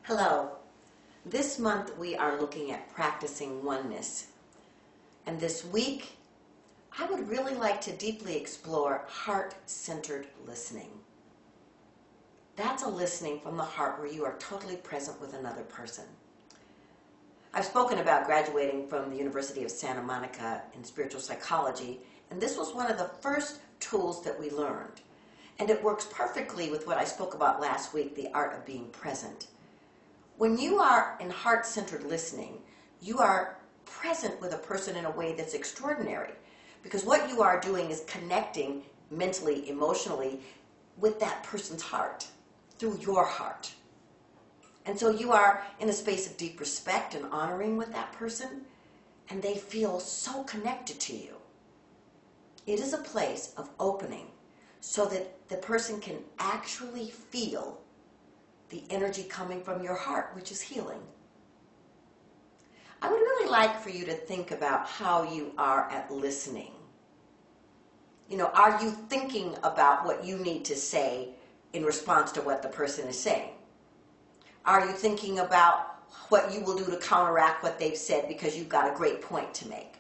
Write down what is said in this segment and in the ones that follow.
Hello. This month we are looking at practicing oneness. And this week, I would really like to deeply explore heart-centered listening. That's a listening from the heart where you are totally present with another person. I've spoken about graduating from the University of Santa Monica in spiritual psychology, and this was one of the first tools that we learned. And it works perfectly with what I spoke about last week, the art of being present. When you are in heart-centered listening, you are present with a person in a way that's extraordinary, because what you are doing is connecting mentally, emotionally with that person's heart through your heart. And so you are in a space of deep respect and honoring with that person, and they feel so connected to you. It is a place of opening so that the person can actually feel the energy coming from your heart, which is healing. I would really like for you to think about how you are at listening. Are you thinking about what you need to say in response to what the person is saying? Are you thinking about what you will do to counteract what they've said because you've got a great point to make?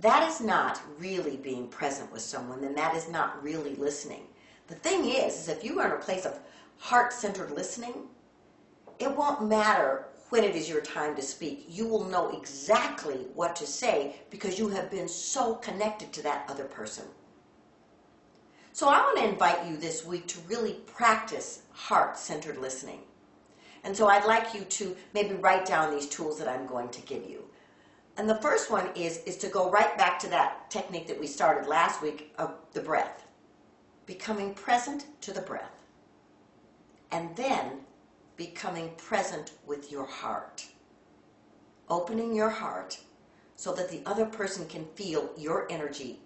That is not really being present with someone, and that is not really listening. The thing is if you are in a place of heart-centered listening, it won't matter when it is your time to speak. You will know exactly what to say because you have been so connected to that other person. So I want to invite you this week to really practice heart-centered listening. And so I'd like you to maybe write down these tools that I'm going to give you. And the first one is to go right back to that technique that we started last week of the breath. Becoming present to the breath. And then becoming present with your heart. Opening your heart so that the other person can feel your energy.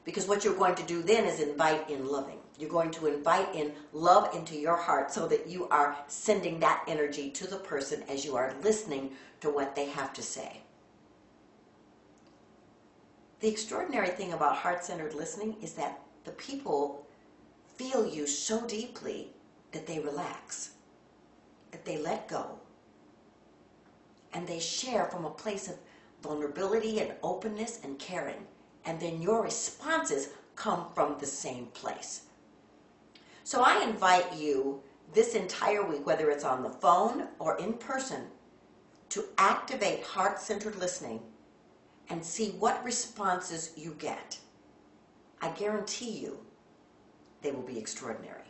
Because what you're going to do then is invite in loving. You're going to invite in love into your heart so that you are sending that energy to the person as you are listening to what they have to say. The extraordinary thing about heart-centered listening is that the people feel you so deeply that they relax, that they let go, and they share from a place of vulnerability and openness and caring, and then your responses come from the same place. So I invite you this entire week, whether it's on the phone or in person, to activate heart-centered listening and see what responses you get. I guarantee you they will be extraordinary.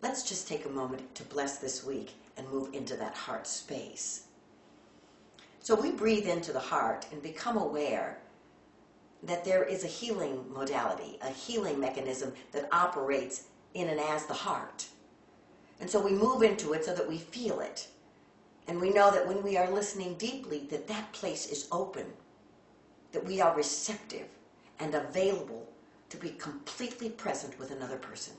Let's just take a moment to bless this week and move into that heart space. So we breathe into the heart and become aware that there is a healing modality, a healing mechanism that operates in and as the heart. And so we move into it so that we feel it. And we know that when we are listening deeply, that place is open, that we are receptive and available to be completely present with another person.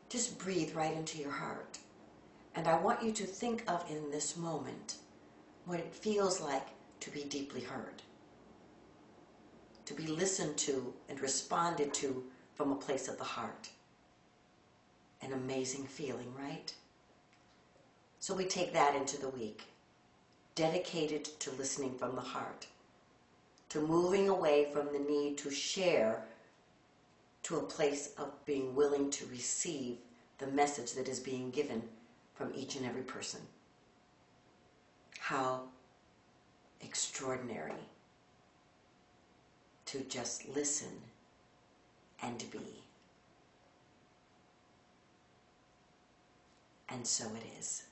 Just breathe right into your heart. And I want you to think of in this moment what it feels like to be deeply heard, to be listened to and responded to from a place of the heart. An amazing feeling, right? So we take that into the week, dedicated to listening from the heart, to moving away from the need to share to a place of being willing to receive the message that is being given from each and every person. How extraordinary to just listen and be. And so it is.